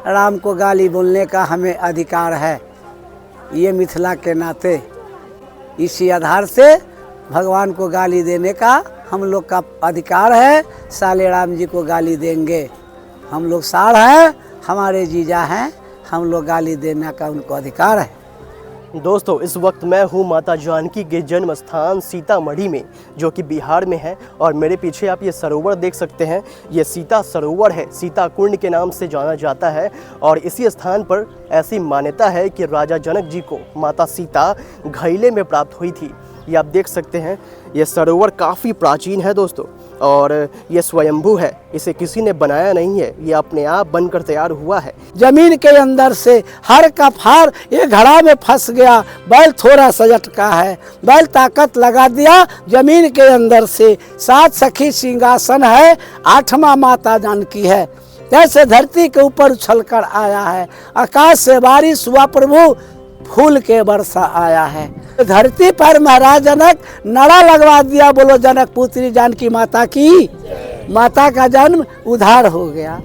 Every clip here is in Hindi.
राम को गाली बोलने का हमें अधिकार है, ये मिथिला के नाते। इसी आधार से भगवान को गाली देने का हम लोग का अधिकार है। साले राम जी को गाली देंगे, हम लोग साढ़ हैं, हमारे जीजा हैं, हम लोग गाली देने का उनको अधिकार है। दोस्तों, इस वक्त मैं हूँ माता जानकी के जन्म स्थान सीतामढ़ी में, जो कि बिहार में है। और मेरे पीछे आप ये सरोवर देख सकते हैं, ये सीता सरोवर है, सीता कुंड के नाम से जाना जाता है। और इसी स्थान पर ऐसी मान्यता है कि राजा जनक जी को माता सीता घैले में प्राप्त हुई थी। ये आप देख सकते हैं, ये सरोवर काफ़ी प्राचीन है दोस्तों, और ये स्वयंभू है, इसे किसी ने बनाया नहीं है, ये अपने आप बनकर तैयार हुआ है। जमीन के अंदर से हर का फार ये घड़ा में फंस गया, बैल थोड़ा सा झटका है, बैल ताकत लगा दिया जमीन के अंदर से। 7 सखी सिंहासन है, 8वां माता जानकी है। जैसे धरती के ऊपर उछलकर आया है, आकाश से बारिश हुआ प्रभु, फूल के वर्षा आया है। धरती पर महाराज जनक नड़ा लगवा दिया, बोलो जनक पुत्री जानकी माता की, माता का जन्म उधार हो गया।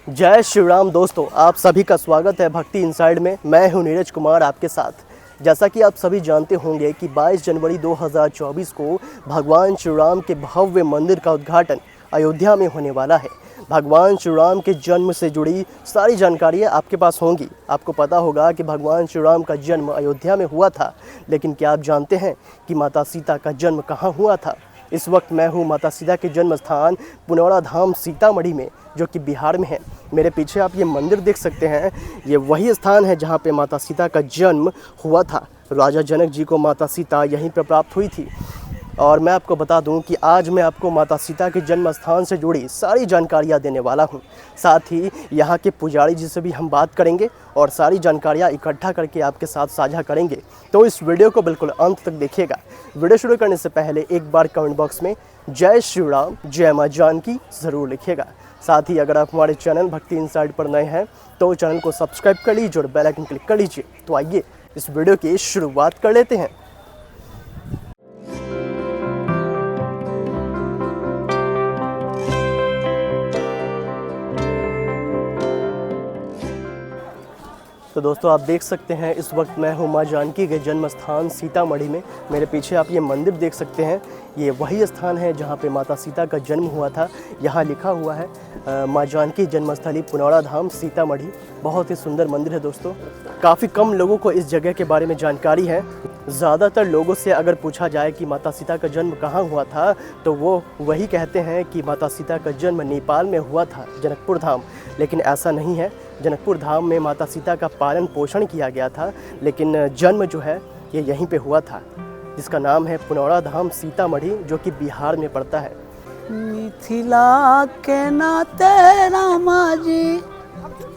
जय श्री राम दोस्तों, आप सभी का स्वागत है भक्ति इनसाइड में। मैं हूं नीरज कुमार आपके साथ। जैसा कि आप सभी जानते होंगे कि 22 जनवरी 2024 को भगवान श्री राम के भव्य मंदिर का उद्घाटन अयोध्या में होने वाला है। भगवान श्री राम के जन्म से जुड़ी सारी जानकारियाँ आपके पास होंगी। आपको पता होगा कि भगवान श्री राम का जन्म अयोध्या में हुआ था, लेकिन क्या आप जानते हैं कि माता सीता का जन्म कहाँ हुआ था? इस वक्त मैं हूँ माता सीता के जन्म स्थान पुनौरा धाम सीतामढ़ी में, जो कि बिहार में है। मेरे पीछे आप ये मंदिर देख सकते हैं, ये वही स्थान है जहाँ पे माता सीता का जन्म हुआ था। राजा जनक जी को माता सीता यहीं पर प्राप्त हुई थी। और मैं आपको बता दूं कि आज मैं आपको माता सीता के जन्म स्थान से जुड़ी सारी जानकारियां देने वाला हूं। साथ ही यहां के पुजारी जी से भी हम बात करेंगे और सारी जानकारियां इकट्ठा करके आपके साथ साझा करेंगे। तो इस वीडियो को बिल्कुल अंत तक देखिएगा। वीडियो शुरू करने से पहले एक बार कमेंट बॉक्स में जय श्री राम, जय माँ जानकी ज़रूर लिखिएगा। साथ ही अगर आप हमारे चैनल भक्ति इनसाइड पर नए हैं तो चैनल को सब्सक्राइब कर लीजिए और बेल आइकन क्लिक कर लीजिए। तो आइए इस वीडियो की शुरुआत कर लेते हैं। तो दोस्तों, आप देख सकते हैं इस वक्त मैं हूँ माँ जानकी के जन्म स्थान सीतामढ़ी में। मेरे पीछे आप ये मंदिर देख सकते हैं, ये वही स्थान है जहाँ पे माता सीता का जन्म हुआ था। यहाँ लिखा हुआ है माँ जानकी जन्मस्थली पुनौरा धाम सीतामढ़ी। बहुत ही सुंदर मंदिर है दोस्तों। काफ़ी कम लोगों को इस जगह के बारे में जानकारी है। ज़्यादातर लोगों से अगर पूछा जाए कि माता सीता का जन्म कहाँ हुआ था, तो वो वही कहते हैं कि माता सीता का जन्म नेपाल में हुआ था, जनकपुर धाम। लेकिन ऐसा नहीं है। जनकपुर धाम में माता सीता का पालन पोषण किया गया था, लेकिन जन्म जो है ये यहीं पे हुआ था, जिसका नाम है पुनौरा धाम सीतामढ़ी, जो कि बिहार में पड़ता है। मिथिला के नाते रामा जी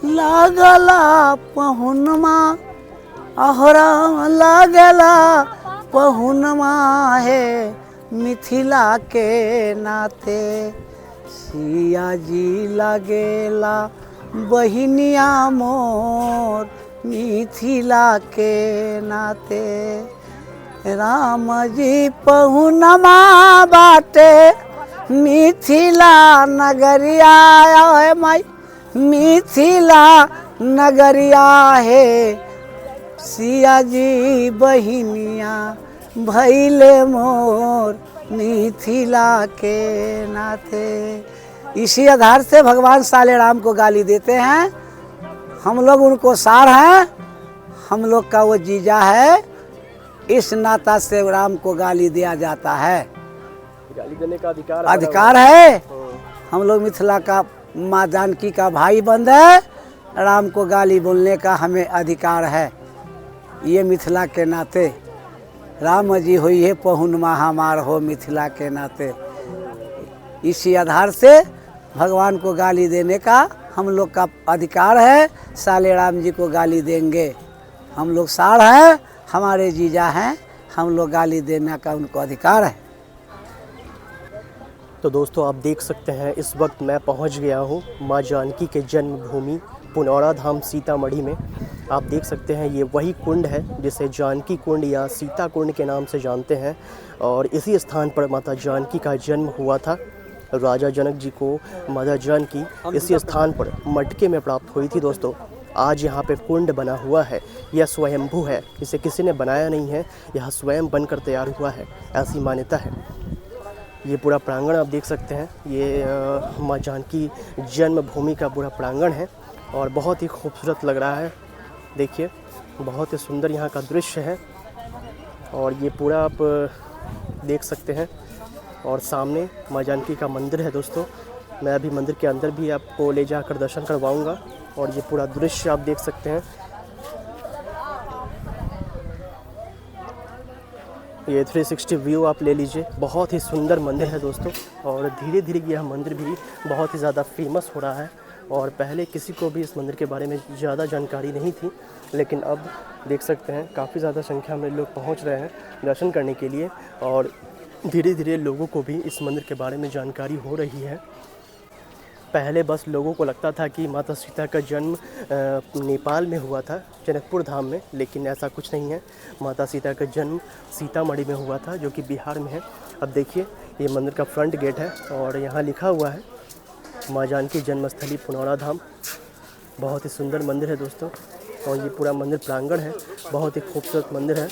लागला पहुनमा, अहरा लागला पहुनमा है। मिथिला के नाते सिया जी लागेला बहिनिया मोर, मिथिला के नाते राम जी पहुनमा बाटे, मिथिला नगरिया है माई, मिथिला नगरिया है। सिया जी बहिनिया भैले मोर, मिथिला के नाते। इसी आधार से भगवान साले राम को गाली देते हैं। हम लोग उनको सार हैं, हम लोग का वो जीजा है, इस नाता से राम को गाली दिया जाता है। गाली देने का अधिकार है। हम लोग मिथिला का माँ जानकी का भाई बंद है, राम को गाली बोलने का हमें अधिकार है, ये मिथिला के नाते। राम जी हुई है पहुनमा हमार हो, मिथिला के नाते। इसी आधार से भगवान को गाली देने का हम लोग का अधिकार है। साले राम जी को गाली देंगे, हम लोग साढ़ हैं, हमारे जीजा हैं, हम लोग गाली देने का उनको अधिकार है। तो दोस्तों, आप देख सकते हैं इस वक्त मैं पहुंच गया हूं माँ जानकी के जन्मभूमि पुनौरा धाम सीतामढ़ी में। आप देख सकते हैं ये वही कुंड है जिसे जानकी कुंड या सीता कुंड के नाम से जानते हैं, और इसी स्थान पर माता जानकी का जन्म हुआ था। राजा जनक जी को माता जानकी इसी स्थान पर मटके में प्राप्त हुई थी दोस्तों। आज यहाँ पे कुंड बना हुआ है, यह स्वयंभू है, इसे किसी ने बनाया नहीं है, यह स्वयं बनकर तैयार हुआ है, ऐसी मान्यता है। ये पूरा प्रांगण आप देख सकते हैं, ये माँ जानकी जन्मभूमि का पूरा प्रांगण है और बहुत ही खूबसूरत लग रहा है। देखिए बहुत ही सुंदर यहाँ का दृश्य है और ये पूरा आप देख सकते हैं। और सामने माँ जानकी का मंदिर है दोस्तों। मैं अभी मंदिर के अंदर भी आपको ले जाकर दर्शन करवाऊंगा और ये पूरा दृश्य आप देख सकते हैं। ये 360 व्यू आप ले लीजिए। बहुत ही सुंदर मंदिर है दोस्तों और धीरे धीरे यह मंदिर भी बहुत ही ज़्यादा फेमस हो रहा है। और पहले किसी को भी इस मंदिर के बारे में ज़्यादा जानकारी नहीं थी, लेकिन अब देख सकते हैं काफ़ी ज़्यादा संख्या में लोग पहुंच रहे हैं दर्शन करने के लिए और धीरे धीरे लोगों को भी इस मंदिर के बारे में जानकारी हो रही है। पहले बस लोगों को लगता था कि माता सीता का जन्म नेपाल में हुआ था, जनकपुर धाम में, लेकिन ऐसा कुछ नहीं है। माता सीता का जन्म सीतामढ़ी में हुआ था, जो कि बिहार में है। अब देखिए ये मंदिर का फ्रंट गेट है और यहाँ लिखा हुआ है माँ जानकी जन्मस्थली पुनौरा धाम। बहुत ही सुंदर मंदिर है दोस्तों और ये पूरा मंदिर प्रांगण है, बहुत ही खूबसूरत मंदिर है,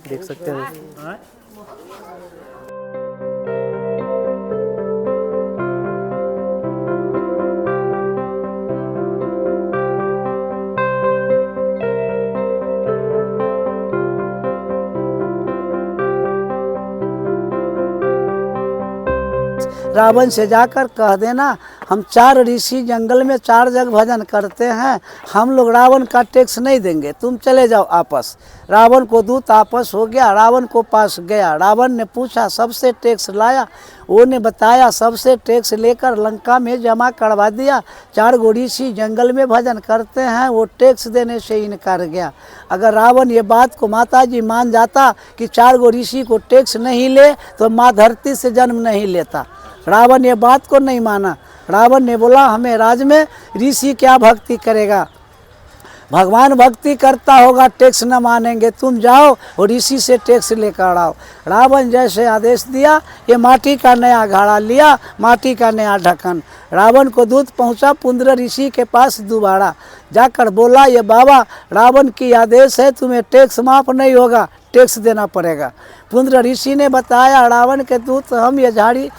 देख सकते हैं। रावण से जाकर कह देना हम 4 ऋषि जंगल में 4 जग भजन करते हैं, हम लोग रावण का टैक्स नहीं देंगे, तुम चले जाओ आपस। रावण को दूत आपस हो गया, रावण को पास गया। रावण ने पूछा सबसे टैक्स लाया, वो ने बताया सबसे टैक्स लेकर लंका में जमा करवा दिया। 4 ऋषि जंगल में भजन करते हैं, वो टैक्स देने से इनकार गया। अगर रावण ये बात को माता जी मान जाता कि 4 ऋषि को टैक्स नहीं ले तो माँ धरती से जन्म नहीं लेता। रावण ये बात को नहीं माना। रावण ने बोला हमें राज में ऋषि क्या भक्ति करेगा, भगवान भक्ति करता होगा, टैक्स न मानेंगे, तुम जाओ और ऋषि से टैक्स लेकर आओ। रावण जैसे आदेश दिया, ये माटी का नया घड़ा लिया, माटी का नया ढक्कन। रावण को दूत पहुंचा पुंद्र ऋषि के पास दोबारा जाकर बोला ये बाबा रावण की आदेश है, तुम्हें टैक्स माफ नहीं होगा, टैक्स देना पड़ेगा। पुंद्र ऋषि ने बताया रावण के दूत हम ये झाड़ी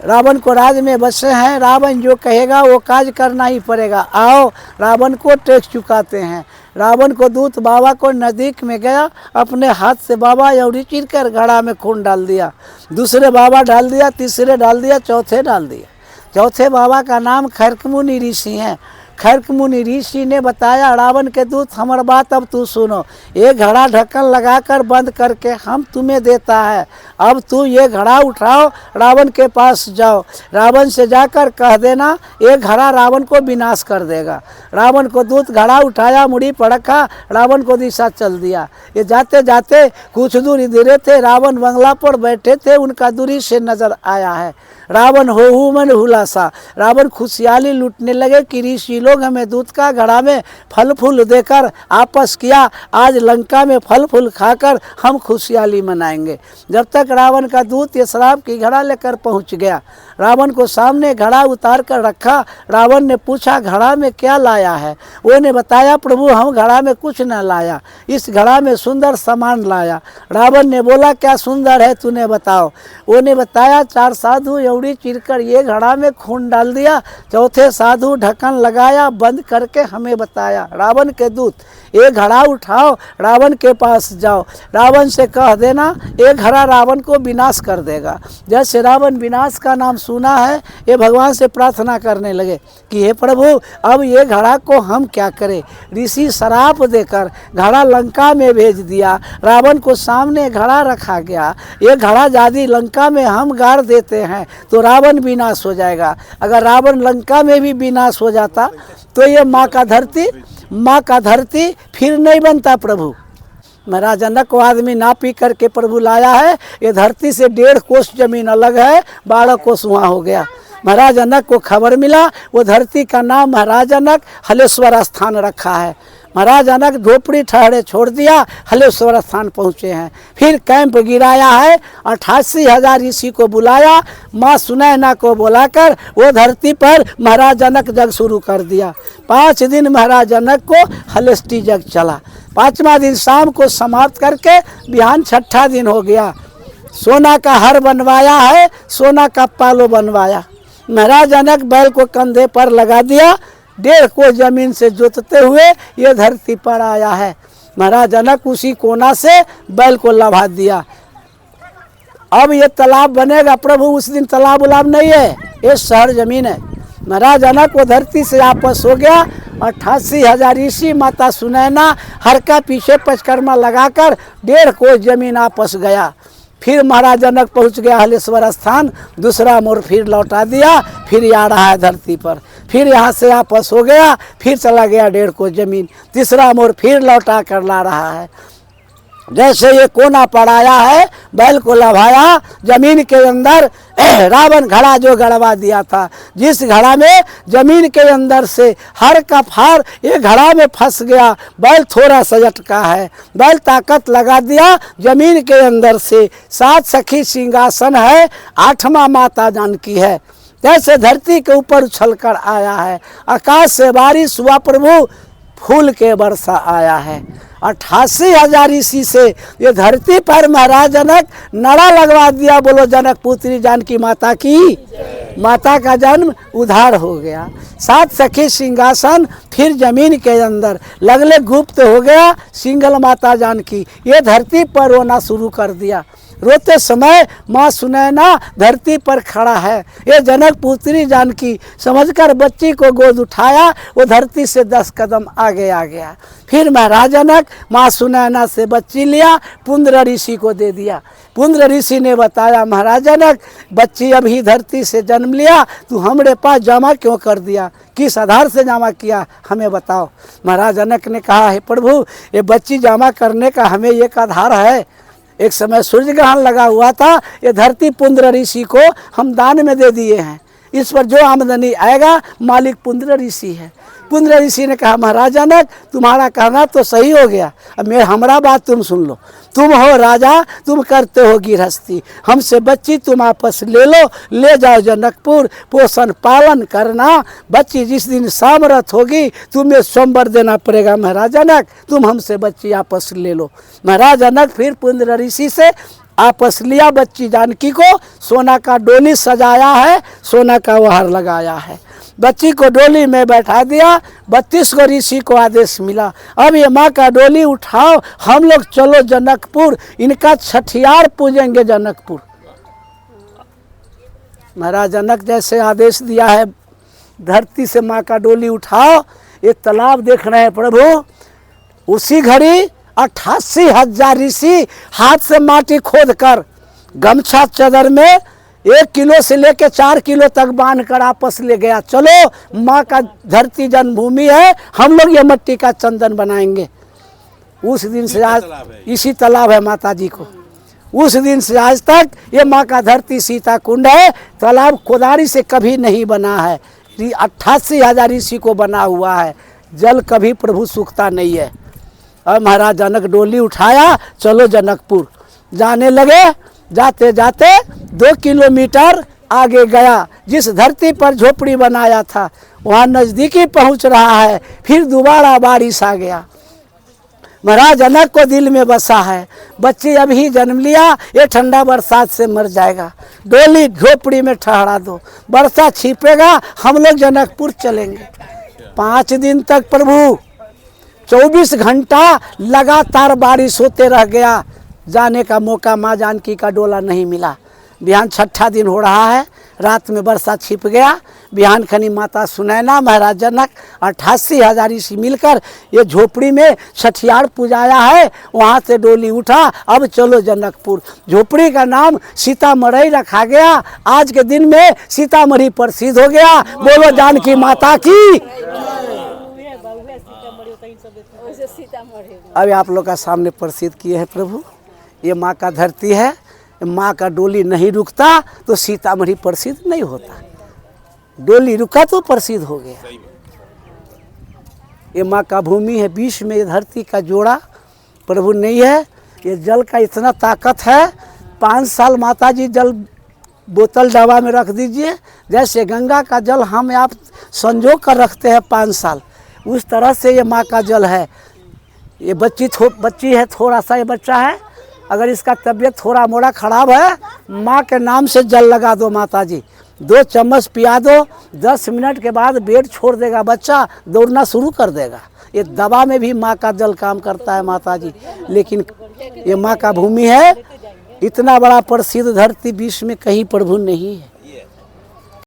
रावण को राज में बसे हैं, रावण जो कहेगा वो काज करना ही पड़ेगा, आओ रावण को टैक्स चुकाते हैं। रावण को दूत बाबा को नज़दीक में गया, अपने हाथ से बाबा यौड़ी चीर कर घड़ा में खून डाल दिया। दूसरे बाबा डाल दिया, तीसरे डाल दिया, चौथे डाल दिया। चौथे बाबा का नाम खरकमुनि ऋषि हैं। खरकमुनि ऋषि ने बताया रावण के दूत हमार बात अब तू सुनो, ये घड़ा ढक्कन लगाकर बंद करके हम तुम्हें देता है, अब तू ये घड़ा उठाओ रावण के पास जाओ, रावण से जाकर कह देना ये घड़ा रावण को विनाश कर देगा। रावण को दूत घड़ा उठाया, मुड़ी पर रखा, रावण को दिशा चल दिया। ये जाते जाते कुछ दूर इधर थे, रावण बंगला पर बैठे थे, उनका दूरी से नजर आया है। रावण हो मन हुलासा, रावण खुशहाली लूटने लगे कि ऋषि लोग हमें दूध का घड़ा में फल फूल देकर आपस किया, आज लंका में फल फूल खाकर हम खुशहाली मनाएंगे। जब तक रावण का दूत ये शराब की घड़ा लेकर पहुंच गया, रावण को सामने घड़ा उतार कर रखा। रावण ने पूछा घड़ा में क्या लाया है, वो ने बताया प्रभु हम घड़ा में कुछ न लाया, इस घड़ा में सुंदर सामान लाया। रावण ने बोला क्या सुंदर है तूने बताओ, वो ने बताया 4 साधु यौड़ी चीरकर ये घड़ा में खून डाल दिया, चौथे साधु ढक्कन लगाया, बंद करके हमें बताया। रावण के दूत ये घड़ा उठाओ रावण के पास जाओ, रावण से कह देना ये घड़ा रावण को विनाश कर देगा। जैसे रावण विनाश का नाम सुना है, ये भगवान से प्रार्थना करने लगे कि हे प्रभु अब ये घड़ा को हम क्या करें। ऋषि शराप देकर घड़ा लंका में भेज दिया, रावण को सामने घड़ा रखा गया, ये घड़ा यदि लंका में हम गाड़ देते हैं तो रावण विनाश हो जाएगा। अगर रावण लंका में भी विनाश हो जाता तो ये माँ का धरती फिर नहीं बनता। प्रभु महाराज जनक को आदमी ना पी करके प्रभु लाया है, ये धरती से 1.5 कोस जमीन अलग है, 12 कोस वहाँ हो गया। महाराज जनक को खबर मिला, वो धरती का नाम महाराज जनक हलेश्वर स्थान रखा है। महाराज जनक झोपड़ी ठहरे छोड़ दिया, हलेश्वर स्थान पहुँचे हैं। फिर कैंप गिराया है, 88,000 ऋषि को बुलाया, माँ सुनैना को बुलाकर वो धरती पर महाराज जनक जग शुरू कर दिया। 5 दिन महाराज जनक को हलेष्टि जग चला। 5वां दिन शाम को समाप्त करके बिहान 6ठा दिन हो गया। सोना का हर बनवाया है, सोना का पालो बनवाया। महाराज जनक बैल को कंधे पर लगा दिया, 1.5 को जमीन से जोतते हुए ये धरती पर आया है। महाराज जनक उसी कोना से बैल को लभा दिया। अब ये तालाब बनेगा प्रभु, उस दिन तालाब उलाब नहीं है, ये शहर जमीन है। महाराज जनक वो धरती से आपस हो गया। 88,000 ऋषि, माता सुनैना हर का पीछे परिक्रमा लगाकर 1.5 को जमीन आपस गया। फिर महाराज जनक पहुँच गया हलेश्वर स्थान, दूसरा मोड़ फिर लौटा दिया, फिर आ रहा है धरती पर। फिर यहाँ से आपस हो गया, फिर चला गया 1.5 को जमीन, तीसरा मोड़ फिर लौटा कर ला रहा है। जैसे ये कोना पड़ाया है, बैल को लभाया, जमीन के अंदर रावण घड़ा जो गड़वा दिया था, जिस घड़ा में जमीन के अंदर से हर का फार ये घड़ा में फंस गया। बैल थोड़ा सा झटका है, बैल ताकत लगा दिया जमीन के अंदर से। 7 सखी सिंहासन है, 8वां माता जानकी है। जैसे धरती के ऊपर उछलकर आया है, आकाश से बारिश हुआ प्रभु, फूल के वर्षा आया है। 88,000 ऋषि से ये धरती पर महाराज जनक नड़ा लगवा दिया। बोलो जनक पुत्री जानकी माता की, माता का जन्म उधार हो गया। 7 सखी सिंहासन, फिर जमीन के अंदर लगले गुप्त हो गया। सिंगल माता जानकी ये धरती पर रोना शुरू कर दिया। रोते समय माँ सुनैना धरती पर खड़ा है। ये जनक पुत्री जानकी समझकर बच्ची को गोद उठाया, वो धरती से 10 कदम आगे आ गया। फिर महाराज जनक माँ सुनैना से बच्ची लिया, पुंद्र ऋषि को दे दिया। पुंद्र ऋषि ने बताया, महाराज जनक बच्ची अभी धरती से जन्म लिया, तू हमारे पास जमा क्यों कर दिया, किस आधार से जमा किया, हमें बताओ। महाराज जनक ने कहा, है प्रभु ये बच्ची जमा करने का हमें एक आधार है। एक समय सूर्य ग्रहण लगा हुआ था, ये धरती पुंद्र ऋषि को हम दान में दे दिए हैं, इस पर जो आमदनी आएगा मालिक पुंद्र ऋषि है। पुंद्र ऋषि ने कहा, महाराज जनक तुम्हारा कहना तो सही हो गया, अब हमारा बात तुम सुन लो। तुम हो राजा, तुम करते हो गृहस्थी, हमसे बच्ची तुम आपस ले लो, ले जाओ जनकपुर, पोषण पालन करना। बच्ची जिस दिन सामर्थ होगी तुम्हें स्वयंवर देना पड़ेगा। महाराज जनक तुम हमसे बच्ची आपस ले लो। महाराज जनक फिर पुंद्र ऋषि से आपस लिया बच्ची जानकी को। सोना का डोली सजाया है, सोना का वहार लगाया है, बच्ची को डोली में बैठा दिया। 32 को ऋषि को आदेश मिला, अब ये माँ का डोली उठाओ, हम लोग चलो जनकपुर, इनका छठियार पूजेंगे जनकपुर। महाराज जनक जैसे आदेश दिया है, धरती से माँ का डोली उठाओ। एक तालाब देख रहे हैं प्रभु, उसी घड़ी 88,000 ऋषि हाथ से माटी खोद कर गमछा चादर में 1 किलो से लेकर 4 किलो तक बांध कर आपस ले गया। चलो माँ का धरती जन्मभूमि है, हम लोग ये मिट्टी का चंदन बनाएंगे। उस दिन से आज इसी तालाब है माता जी को, उस दिन से आज तक ये माँ का धरती सीता कुंड है। तालाब कोदारी से कभी नहीं बना है, 88,000 ऋषि को बना हुआ है। जल कभी प्रभु सूखता नहीं है। और महाराज जनक डोली उठाया, चलो जनकपुर। जाने लगे, जाते जाते 2 किलोमीटर आगे गया। जिस धरती पर झोपड़ी बनाया था वहाँ नज़दीकी पहुँच रहा है। फिर दोबारा बारिश आ गया। महाराज जनक को दिल में बसा है, बच्ची अभी जन्म लिया, ये ठंडा बरसात से मर जाएगा, डोली झोपड़ी में ठहरा दो, बरसात छिपेगा, हम लोग जनकपुर चलेंगे। 5 दिन तक प्रभु 24 घंटा लगातार बारिश होते रह गया। जाने का मौका माँ जानकी का डोला नहीं मिला। बिहान 6ठा दिन हो रहा है, रात में वर्षा छिप गया। बिहान खनी माता सुनैना महाराज जनक 88,000 ऋषि मिलकर ये झोपड़ी में छठियार पुजाया है। वहाँ से डोली उठा, अब चलो जनकपुर। झोपड़ी का नाम सीतामढ़ी रखा गया। आज के दिन में सीतामढ़ी प्रसिद्ध हो गया। बोलो जानकी माता की। अभी आप लोग का सामने प्रसिद्ध किए हैं प्रभु। ये माँ का धरती है, माँ का डोली नहीं रुकता तो सीतामढ़ी प्रसिद्ध नहीं होता। डोली रुका तो प्रसिद्ध हो गया। ये माँ का भूमि है, बीच में ये धरती का जोड़ा प्रभु नहीं है। ये जल का इतना ताकत है, 5 साल माता जी जल बोतल डब्बा में रख दीजिए, जैसे गंगा का जल हम आप संजो कर रखते हैं 5 साल, उस तरह से ये माँ का जल है। ये बच्ची है, थोड़ा सा ये बच्चा है, अगर इसका तबीयत थोड़ा मोड़ा खराब है, माँ के नाम से जल लगा दो माता जी, 2 चम्मच पिया दो, 10 मिनट के बाद बेड छोड़ देगा बच्चा, दौड़ना शुरू कर देगा। ये दवा में भी माँ का जल काम करता है माता जी। लेकिन ये माँ का भूमि है, इतना बड़ा प्रसिद्ध धरती विश्व में कहीं प्रभु नहीं है।